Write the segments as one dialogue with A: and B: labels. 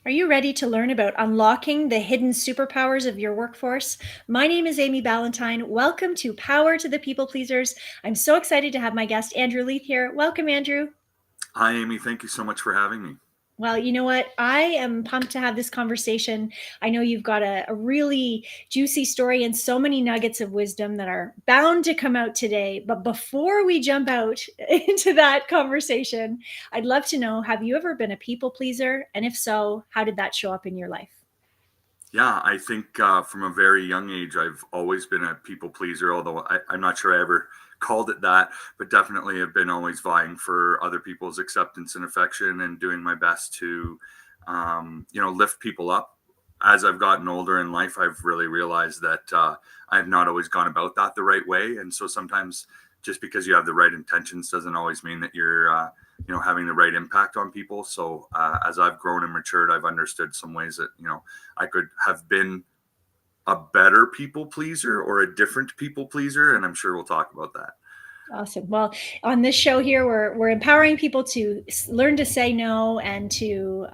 A: Are you ready to learn about unlocking the hidden superpowers of your workforce? My name is Amy Ballantyne. Welcome to Power to the People Pleasers. I'm so excited to have my guest, Andrew Leith, here. Welcome, Andrew.
B: Hi, Amy. Thank you so much for having me.
A: Well, you know what? I am pumped to have this conversation. I know you've got a really juicy story and so many nuggets of wisdom that are bound to come out today. But before we jump out into that conversation, I'd love to know, have you ever been a people pleaser? And if so, how did that show up in your life?
B: Yeah, I think from a very young age, I've always been a people pleaser, although I'm not sure I ever called it that, but definitely have been always vying for other people's acceptance and affection and doing my best to, lift people up. As I've gotten older in life, I've really realized that I have not always gone about that the right way. And so sometimes just because you have the right intentions doesn't always mean that you're having the right impact on people. So as I've grown and matured, I've understood some ways that I could have been a better people pleaser or a different people pleaser, and I'm sure we'll talk about that.
A: Awesome. Well, on this show here, we're empowering people to learn to say no and to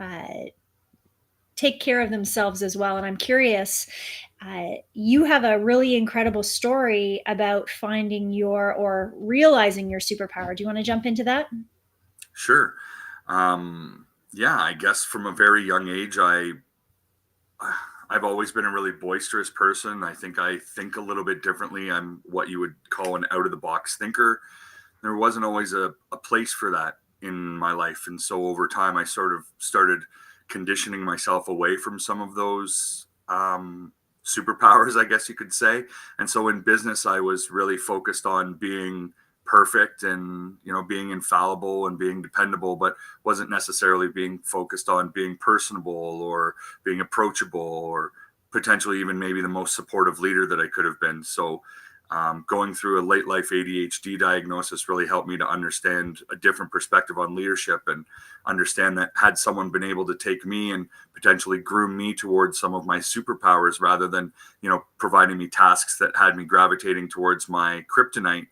A: take care of themselves as well. And I'm curious, you have a really incredible story about finding your or realizing your superpower. Do you want to jump into that?
B: Sure. Yeah, I guess from a very young age, I've always been a really boisterous person. I think a little bit differently. I'm what you would call an out of the box thinker. There wasn't always a place for that in my life. And so over time, I sort of started conditioning myself away from some of those superpowers, I guess you could say. And so in business, I was really focused on being perfect and being infallible and being dependable, but wasn't necessarily being focused on being personable or being approachable or potentially even maybe the most supportive leader that I could have been. So going through a late life ADHD diagnosis really helped me to understand a different perspective on leadership and understand that had someone been able to take me and potentially groom me towards some of my superpowers rather than, providing me tasks that had me gravitating towards my kryptonite,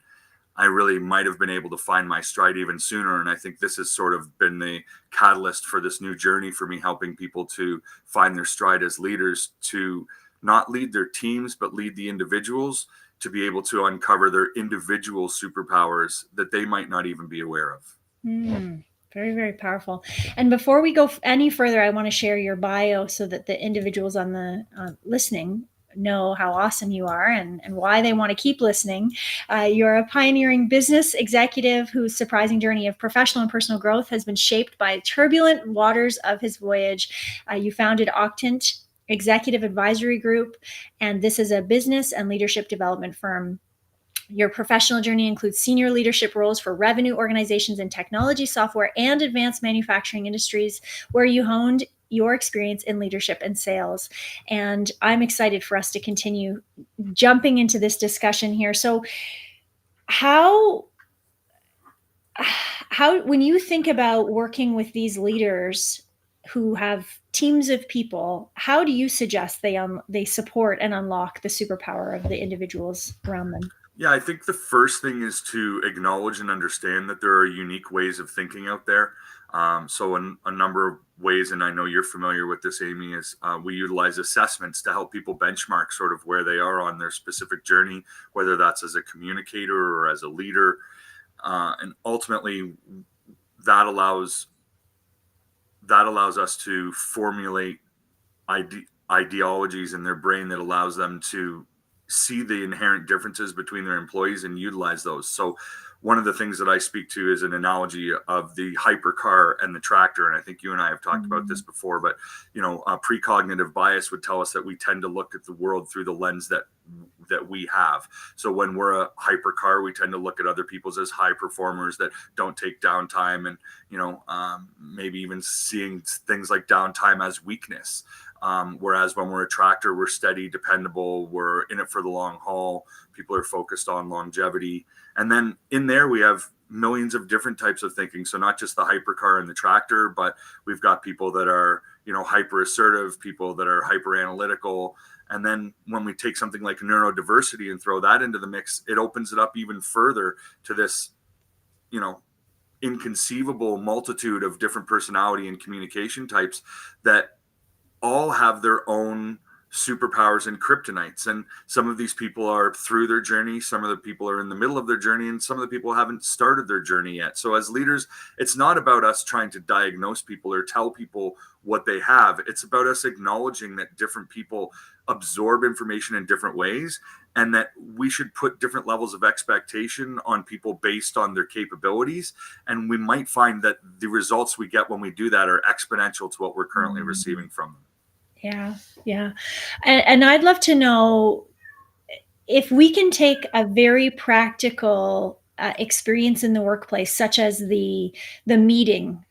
B: I really might have been able to find my stride even sooner. And I think this has sort of been the catalyst for this new journey for me, helping people to find their stride as leaders, to not lead their teams, but lead the individuals, to be able to uncover their individual superpowers that they might not even be aware of.
A: Very, very powerful. And before we go any further, I want to share your bio so that the individuals on the listening know how awesome you are and why they want to keep listening. You're a pioneering business executive whose surprising journey of professional and personal growth has been shaped by turbulent waters of his voyage. You founded Octant Executive Advisory Group, and this is a business and leadership development firm. Your professional journey includes senior leadership roles for revenue organizations in technology, software, and advanced manufacturing industries, where you honed your experience in leadership and sales. And I'm excited for us to continue jumping into this discussion here. So, how when you think about working with these leaders who have teams of people, how do you suggest they support and unlock the superpower of the individuals around them?
B: Yeah, I think the first thing is to acknowledge and understand that there are unique ways of thinking out there. So, in a number of ways, and I know you're familiar with this, Amy, is we utilize assessments to help people benchmark sort of where they are on their specific journey, whether that's as a communicator or as a leader. And ultimately, that allows us to formulate ideologies in their brain that allows them to see the inherent differences between their employees and utilize those. So one of the things that I speak to is an analogy of the hypercar and the tractor. And I think you and I have talked about this before, but precognitive bias would tell us that we tend to look at the world through the lens that we have. So when we're a hypercar, we tend to look at other people's as high performers that don't take downtime, and maybe even seeing things like downtime as weakness. Whereas when we're a tractor, we're steady, dependable, we're in it for the long haul. People are focused on longevity. And then in there, we have millions of different types of thinking. So not just the hypercar and the tractor, but we've got people that are, hyper assertive, people that are hyper analytical. And then when we take something like neurodiversity and throw that into the mix, it opens it up even further to this, inconceivable multitude of different personality and communication types that all have their own superpowers and kryptonites. And some of these people are through their journey. Some of the people are in the middle of their journey, and some of the people haven't started their journey yet. So as leaders, it's not about us trying to diagnose people or tell people what they have. It's about us acknowledging that different people absorb information in different ways, and that we should put different levels of expectation on people based on their capabilities. And we might find that the results we get when we do that are exponential to what we're currently receiving from them.
A: Yeah. Yeah. And I'd love to know if we can take a very practical experience in the workplace, such as the meeting,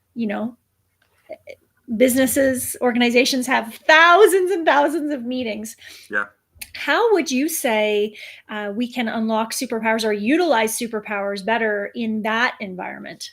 A: businesses, organizations have thousands and thousands of meetings.
B: Yeah.
A: How would you say we can unlock superpowers or utilize superpowers better in that environment?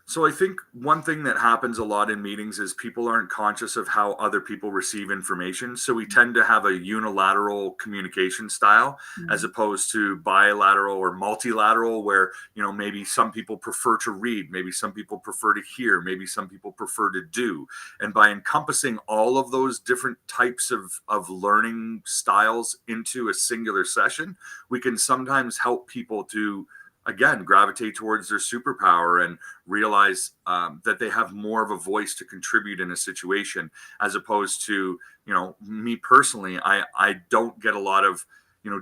B: So I think one thing that happens a lot in meetings is people aren't conscious of how other people receive information. So we tend to have a unilateral communication style as opposed to bilateral or multilateral, where, maybe some people prefer to read, maybe some people prefer to hear, maybe some people prefer to do. And by encompassing all of those different types of learning styles into a singular session, we can sometimes help people to, again, gravitate towards their superpower and realize that they have more of a voice to contribute in a situation, as opposed to, me personally, I don't get a lot of,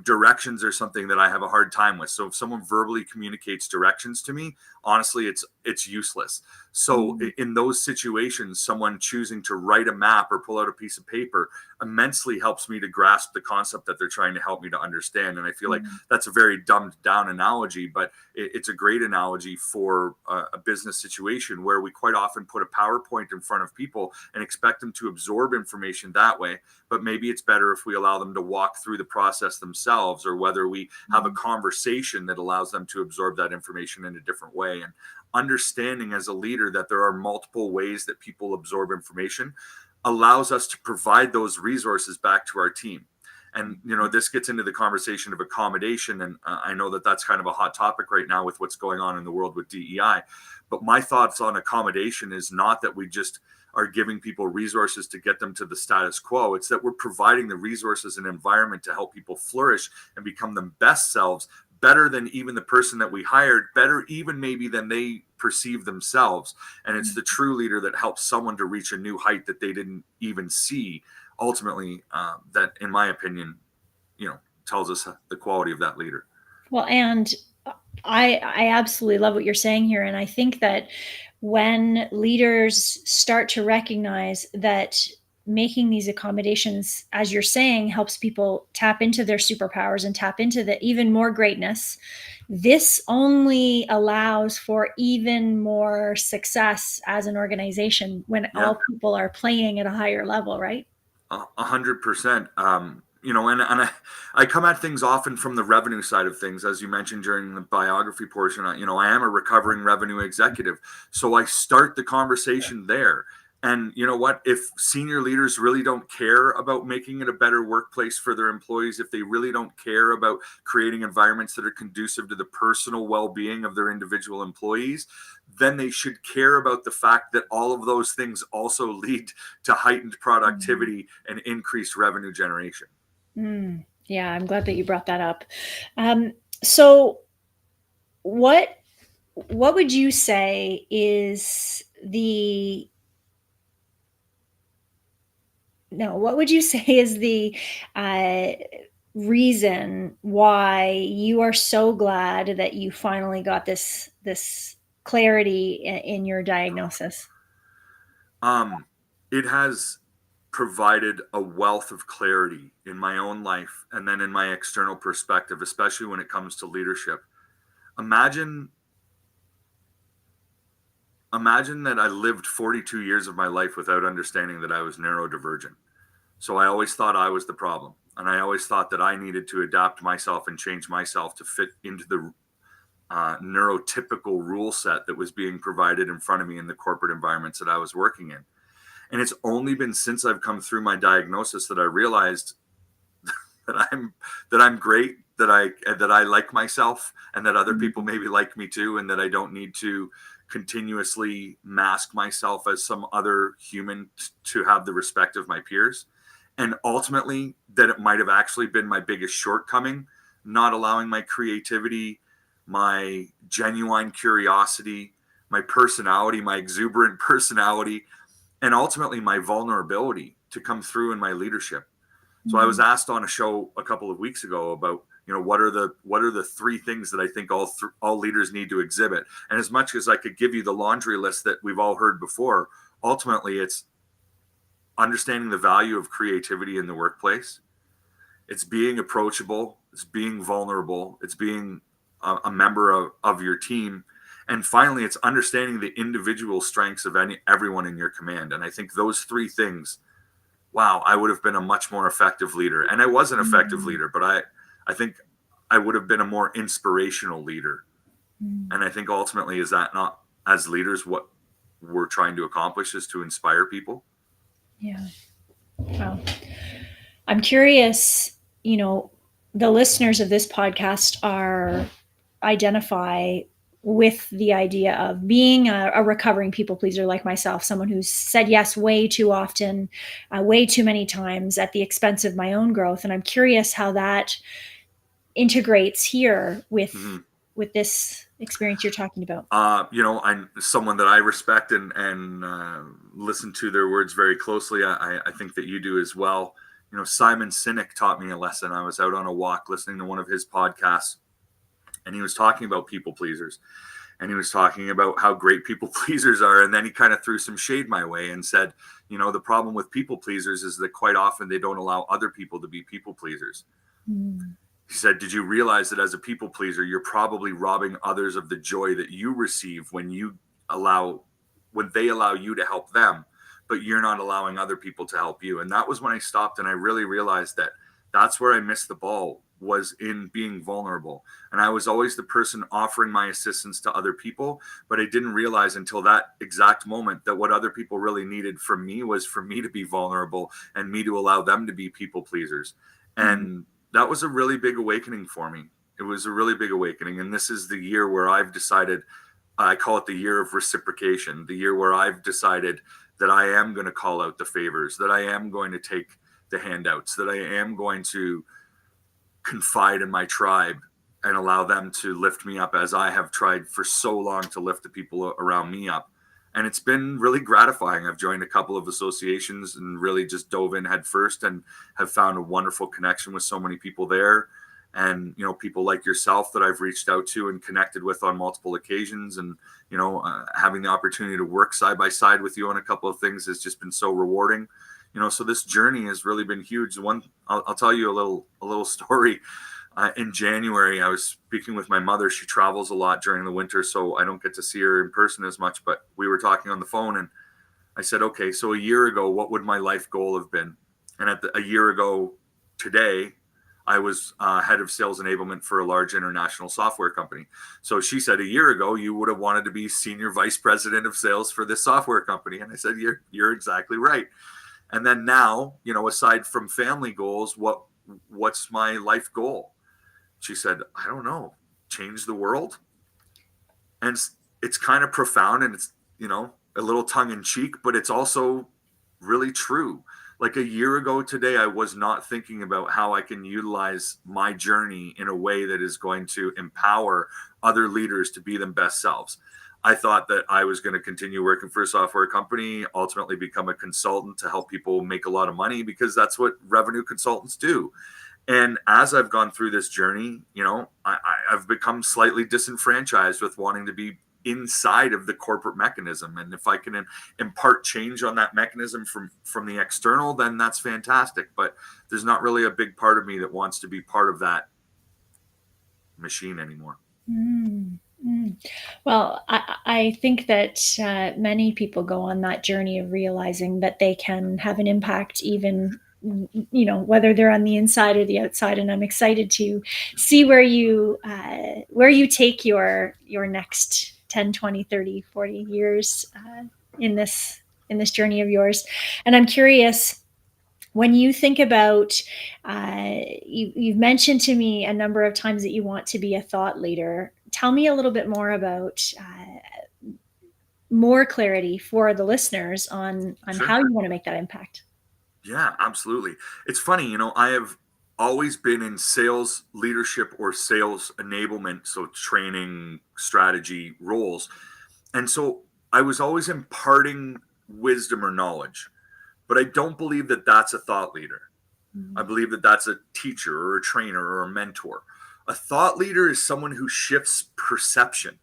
B: directions are something that I have a hard time with. So if someone verbally communicates directions to me, honestly, it's useless. So in those situations, someone choosing to write a map or pull out a piece of paper immensely helps me to grasp the concept that they're trying to help me to understand. And I feel like that's a very dumbed down analogy, but it's a great analogy for a business situation where we quite often put a PowerPoint in front of people and expect them to absorb information that way. But maybe it's better if we allow them to walk through the process themselves, or whether we have a conversation that allows them to absorb that information in a different way. And understanding as a leader that there are multiple ways that people absorb information allows us to provide those resources back to our team. And, this gets into the conversation of accommodation. And I know that that's kind of a hot topic right now with what's going on in the world with DEI. But my thoughts on accommodation is not that we just are giving people resources to get them to the status quo. It's that we're providing the resources and environment to help people flourish and become their best selves, better than even the person that we hired, better even maybe than they perceive themselves. And it's the true leader that helps someone to reach a new height that they didn't even see. Ultimately, that, in my opinion, tells us the quality of that leader.
A: Well, and I absolutely love what you're saying here. And I think that when leaders start to recognize that making these accommodations, as you're saying, helps people tap into their superpowers and tap into the even more greatness, this only allows for even more success as an organization when all people are playing at a higher level, right?
B: 100%. And I come at things often from the revenue side of things, as you mentioned during the biography portion. I am a recovering revenue executive, so I start the conversation there. And you know what? If senior leaders really don't care about making it a better workplace for their employees, if they really don't care about creating environments that are conducive to the personal well-being of their individual employees, then they should care about the fact that all of those things also lead to heightened productivity and increased revenue generation.
A: Yeah, I'm glad that you brought that up. So what would you say is the reason why you are so glad that you finally got this clarity in your diagnosis?
B: It has provided a wealth of clarity in my own life and then in my external perspective, especially when it comes to leadership. Imagine that I lived 42 years of my life without understanding that I was neurodivergent. So I always thought I was the problem. And I always thought that I needed to adapt myself and change myself to fit into the neurotypical rule set that was being provided in front of me in the corporate environments that I was working in. And it's only been since I've come through my diagnosis that I realized that I'm great, that I like myself, and that other people maybe like me too, and that I don't need to continuously mask myself as some other human to have the respect of my peers. And ultimately, that it might have actually been my biggest shortcoming, not allowing my creativity, my genuine curiosity, my personality, my exuberant personality, and ultimately my vulnerability to come through in my leadership. So I was asked on a show a couple of weeks ago about, what are the three things that I think all leaders need to exhibit. And as much as I could give you the laundry list that we've all heard before, ultimately it's understanding the value of creativity in the workplace. It's being approachable. It's being vulnerable. It's being a member of your team. And finally, it's understanding the individual strengths of everyone in your command. And I think those three things, wow, I would have been a much more effective leader. And I was an effective leader, but I think I would have been a more inspirational leader. And I think ultimately, is that not, as leaders, what we're trying to accomplish, is to inspire people?
A: Yeah. Wow. I'm curious, the listeners of this podcast identify with the idea of being a recovering people pleaser like myself, someone who's said yes way too often, way too many times at the expense of my own growth. And I'm curious how that integrates here with this experience you're talking about.
B: I'm someone that I respect and listen to their words very closely. I think that you do as well. Simon Sinek taught me a lesson. I was out on a walk listening to one of his podcasts, and he was talking about people pleasers. And he was talking about how great people pleasers are. And then he kind of threw some shade my way and said, the problem with people pleasers is that quite often they don't allow other people to be people pleasers. He said, did you realize that as a people pleaser, you're probably robbing others of the joy that you receive when they allow you to help them, but you're not allowing other people to help you? And that was when I stopped and I really realized that that's where I missed the ball, was in being vulnerable. And I was always the person offering my assistance to other people, but I didn't realize until that exact moment that what other people really needed from me was for me to be vulnerable and me to allow them to be people pleasers. And that was a really big awakening for me. It was a really big awakening. And this is the year where I've decided, I call it the year of reciprocation, the year where I've decided that I am going to call out the favors, that I am going to take the handouts, that I am going to confide in my tribe and allow them to lift me up, as I have tried for so long to lift the people around me up. And it's been really gratifying. I've joined a couple of associations and really just dove in head first and have found a wonderful connection with so many people there. And, people like yourself that I've reached out to and connected with on multiple occasions. And, having the opportunity to work side by side with you on a couple of things has just been so rewarding. So this journey has really been huge. I'll tell you a little story. In January, I was speaking with my mother. She travels a lot during the winter, so I don't get to see her in person as much, but we were talking on the phone, and I said, okay, so a year ago, what would my life goal have been? And a year ago today, I was head of sales enablement for a large international software company. So she said, a year ago, you would have wanted to be senior vice president of sales for this software company. And I said, you're exactly right. And then now, aside from family goals, what's my life goal? She said, I don't know, change the world. And it's kind of profound, and it's, a little tongue in cheek, but it's also really true. Like a year ago today, I was not thinking about how I can utilize my journey in a way that is going to empower other leaders to be their best selves. I thought that I was going to continue working for a software company, ultimately become a consultant to help people make a lot of money, because that's what revenue consultants do. And as I've gone through this journey, I've become slightly disenfranchised with wanting to be inside of the corporate mechanism. And if I can impart change on that mechanism from the external, then that's fantastic. But there's not really a big part of me that wants to be part of that machine anymore.
A: Well, I think that many people go on that journey of realizing that they can have an impact, even whether they're on the inside or the outside. And I'm excited to see where you take your next 10, 20, 30, 40 years in this journey of yours. And I'm curious, when you think about, you've mentioned to me a number of times that you want to be a thought leader. Tell me a little bit more about more clarity for the listeners on
B: Sure.
A: how you want to make that impact.
B: Yeah, absolutely. It's funny, I have always been in sales leadership or sales enablement, so training, strategy roles. And so I was always imparting wisdom or knowledge, but I don't believe that that's a thought leader. I believe that that's a teacher or a trainer or a mentor. A thought leader is someone who shifts perception.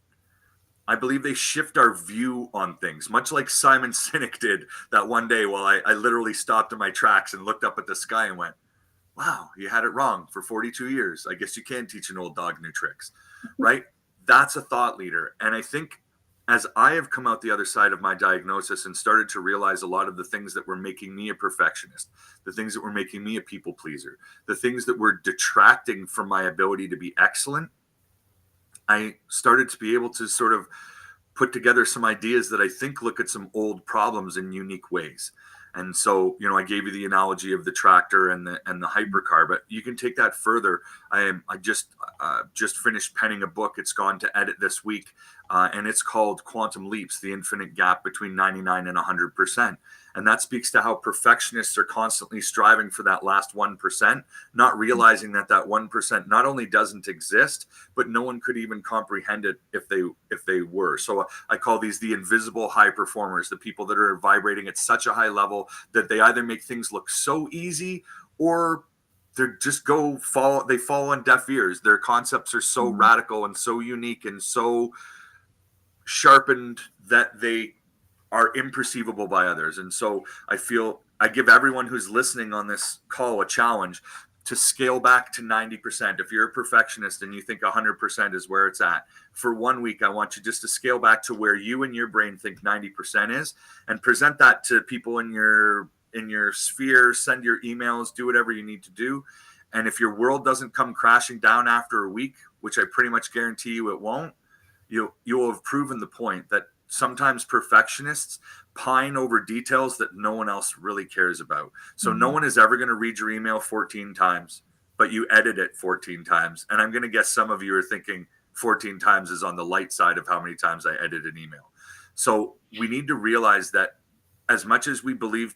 B: I believe they shift our view on things, much like Simon Sinek did that one day while I literally stopped in my tracks and looked up at the sky and went, wow, you had it wrong for 42 years. I guess you can teach an old dog new tricks, right? That's a thought leader. And I think as I have come out the other side of my diagnosis and started to realize a lot of the things that were making me a perfectionist, the things that were making me a people pleaser, the things that were detracting from my ability to be excellent, I started to be able to sort of put together some ideas that I think look at some old problems in unique ways. And so, I gave you the analogy of the tractor and the hypercar, but you can take that further. I just finished penning a book. It's gone to edit this week, and it's called Quantum Leaps: The Infinite Gap Between 99 and 100%. And that speaks to how perfectionists are constantly striving for that last 1%, not realizing that 1% not only doesn't exist, but no one could even comprehend it if they were. So I call these the invisible high performers, the people that are vibrating at such a high level that they either make things look so easy or they fall on deaf ears. Their concepts are so radical and so unique and so sharpened that they are imperceivable by others. And so I give everyone who's listening on this call a challenge to scale back to 90%. If you're a perfectionist and you think 100% is where it's at, for 1 week, I want you just to scale back to where you and your brain think 90% is, and present that to people in your sphere. Send your emails, do whatever you need to do. And if your world doesn't come crashing down after a week, which I pretty much guarantee you it won't, you'll have proven the point that sometimes perfectionists pine over details that no one else really cares about. So no one is ever going to read your email 14 times, but you edit it 14 times. And I'm going to guess some of you are thinking 14 times is on the light side of how many times I edit an email. So we need to realize that as much as we believe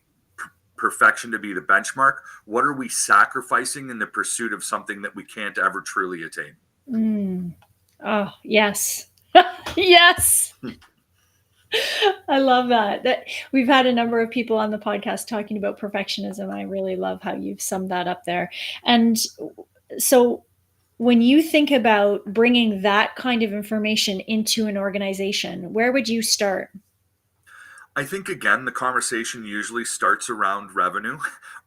B: perfection to be the benchmark, what are we sacrificing in the pursuit of something that we can't ever truly attain?
A: Oh, yes. Yes. I love that we've had a number of people on the podcast talking about perfectionism. I really love how you've summed that up there. And so when you think about bringing that kind of information into an organization, where would you start?
B: I think, again, the conversation usually starts around revenue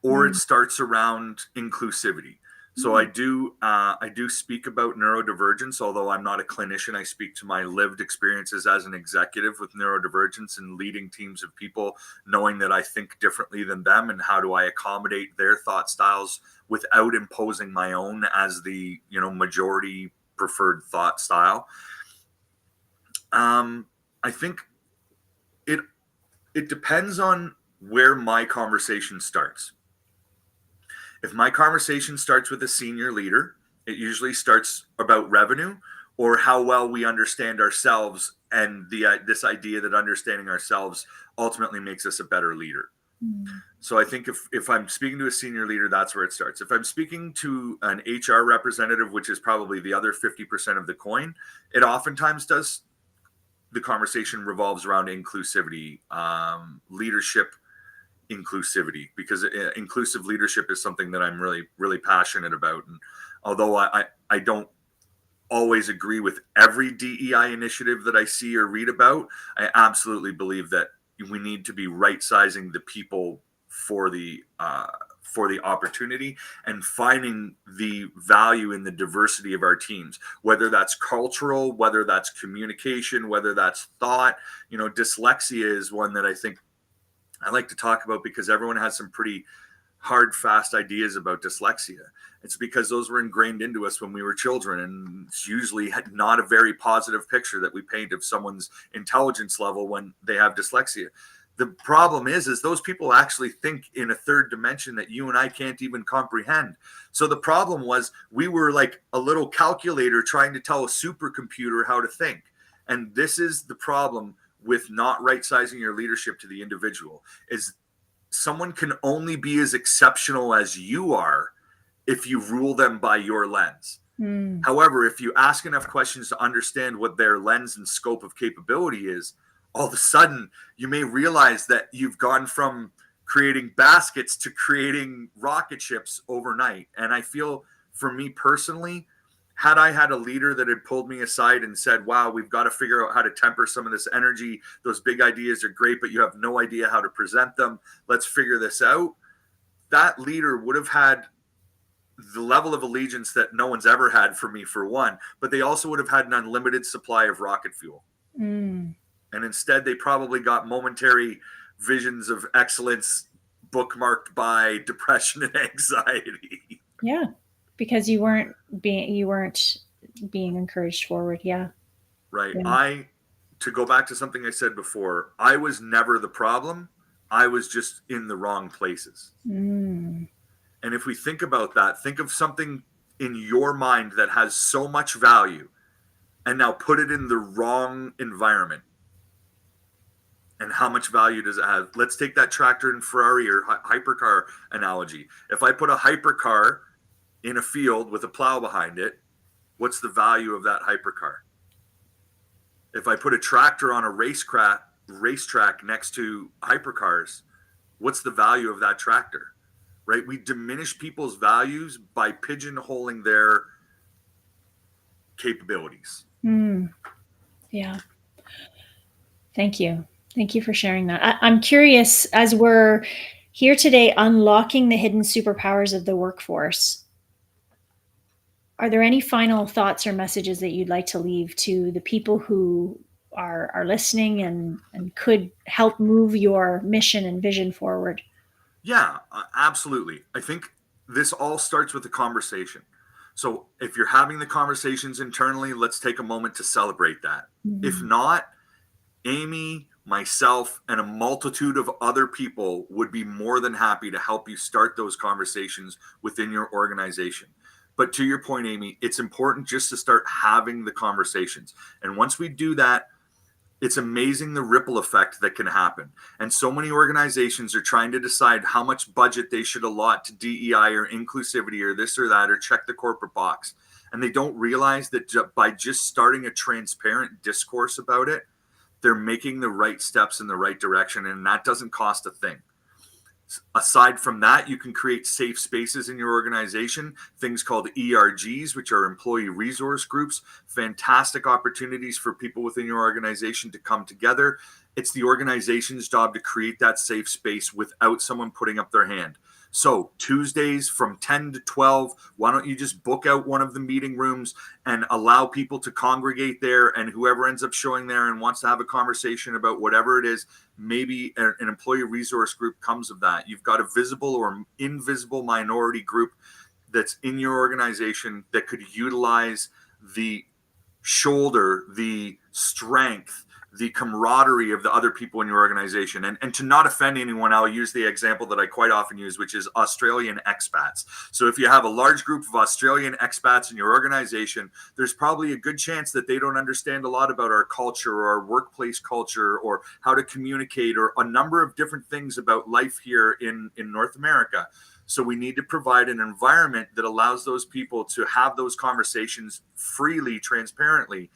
B: or it starts around inclusivity. So I do speak about neurodivergence, although I'm not a clinician. I speak to my lived experiences as an executive with neurodivergence and leading teams of people, knowing that I think differently than them, and how do I accommodate their thought styles without imposing my own as the majority preferred thought style. I think it depends on where my conversation starts. If my conversation starts with a senior leader, it usually starts about revenue or how well we understand ourselves, and this idea that understanding ourselves ultimately makes us a better leader. So I think if I'm speaking to a senior leader, that's where it starts. If I'm speaking to an HR representative, which is probably the other 50% of the coin, it oftentimes does. The conversation revolves around inclusivity, leadership inclusivity, because inclusive leadership is something that I'm really, really passionate about. And although I don't always agree with every DEI initiative that I see or read about, I absolutely believe that we need to be right sizing the people for the opportunity and finding the value in the diversity of our teams, whether that's cultural, whether that's communication, whether that's thought. Dyslexia is one that I think I like to talk about because everyone has some pretty hard, fast ideas about dyslexia. It's because those were ingrained into us when we were children, and it's usually not a very positive picture that we paint of someone's intelligence level when they have dyslexia. The problem is those people actually think in a third dimension that you and I can't even comprehend. So the problem was we were like a little calculator trying to tell a supercomputer how to think. And this is the problem with not right sizing your leadership to the individual is someone can only be as exceptional as you are if you rule them by your lens. However, if you ask enough questions to understand what their lens and scope of capability is, all of a sudden you may realize that you've gone from creating baskets to creating rocket ships overnight. And I feel, for me personally, had I had a leader that had pulled me aside and said, wow, we've got to figure out how to temper some of this energy. Those big ideas are great, but you have no idea how to present them. Let's figure this out. That leader would have had the level of allegiance that no one's ever had for me, for one, but they also would have had an unlimited supply of rocket fuel. And instead, they probably got momentary visions of excellence bookmarked by depression and anxiety.
A: Yeah, because you weren't being encouraged forward. Yeah.
B: Right.
A: Yeah.
B: To go back to something I said before, I was never the problem. I was just in the wrong places. And if we think about that, think of something in your mind that has so much value and now put it in the wrong environment. And how much value does it have? Let's take that tractor and Ferrari or hypercar analogy. If I put a hypercar in a field with a plow behind it, what's the value of that hypercar? If I put a tractor on a racetrack next to hypercars, what's the value of that tractor? Right? We diminish people's values by pigeonholing their capabilities.
A: Yeah. Thank you. Thank you for sharing that. I'm curious, as we're here today unlocking the hidden superpowers of the workforce, are there any final thoughts or messages that you'd like to leave to the people who are listening and could help move your mission and vision forward?
B: Yeah, absolutely. I think this all starts with a conversation. So if you're having the conversations internally, let's take a moment to celebrate that. If not, Amy, myself, and a multitude of other people would be more than happy to help you start those conversations within your organization. But to your point, Amy, it's important just to start having the conversations. And once we do that, it's amazing the ripple effect that can happen. And so many organizations are trying to decide how much budget they should allot to DEI or inclusivity or this or that, or check the corporate box. And they don't realize that by just starting a transparent discourse about it, they're making the right steps in the right direction. And that doesn't cost a thing. Aside from that, you can create safe spaces in your organization, things called ERGs, which are employee resource groups, fantastic opportunities for people within your organization to come together. It's the organization's job to create that safe space without someone putting up their hand. So Tuesdays from 10 to 12, why don't you just book out one of the meeting rooms and allow people to congregate there, and whoever ends up showing there and wants to have a conversation about whatever it is, maybe an employee resource group comes of that. You've got a visible or invisible minority group that's in your organization that could utilize the shoulder, the strength, the camaraderie of the other people in your organization. And to not offend anyone, I'll use the example that I quite often use, which is Australian expats. So if you have a large group of Australian expats in your organization, there's probably a good chance that they don't understand a lot about our culture or our workplace culture or how to communicate or a number of different things about life here in North America. So we need to provide an environment that allows those people to have those conversations freely, transparently.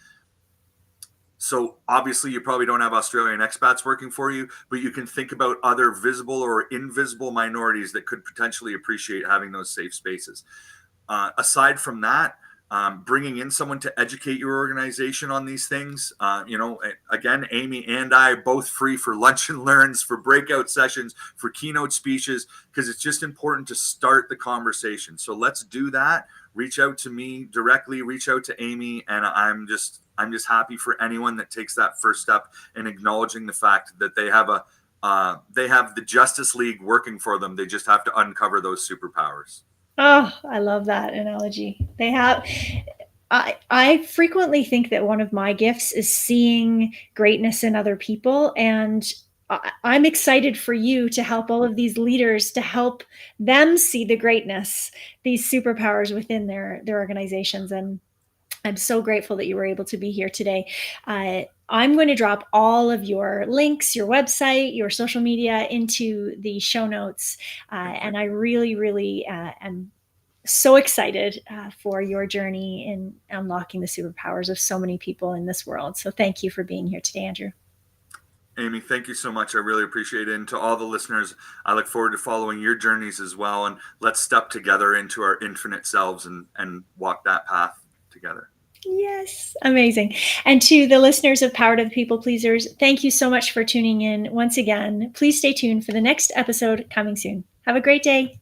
B: So obviously you probably don't have Australian expats working for you, but you can think about other visible or invisible minorities that could potentially appreciate having those safe spaces. Aside from that, bringing in someone to educate your organization on these things. Again, Amy and I are both free for lunch and learns, for breakout sessions, for keynote speeches, because it's just important to start the conversation. So let's do that. Reach out to me directly, reach out to Amy, and I'm just happy for anyone that takes that first step in acknowledging the fact that they have the Justice League working for them. They just have to uncover those superpowers.
A: Oh, I love that analogy. I frequently think that one of my gifts is seeing greatness in other people. And I'm excited for you to help all of these leaders, to help them see the greatness, these superpowers within their organizations. And I'm so grateful that you were able to be here today. I'm going to drop all of your links, your website, your social media into the show notes. And I really, really am so excited for your journey in unlocking the superpowers of so many people in this world. So thank you for being here today, Andrew.
B: Amy, thank you so much. I really appreciate it. And to all the listeners, I look forward to following your journeys as well. And let's step together into our infinite selves and walk that path together.
A: Yes, amazing. And to the listeners of Power to the People Pleasers, thank you so much for tuning in once again. Please stay tuned for the next episode coming soon. Have a great day.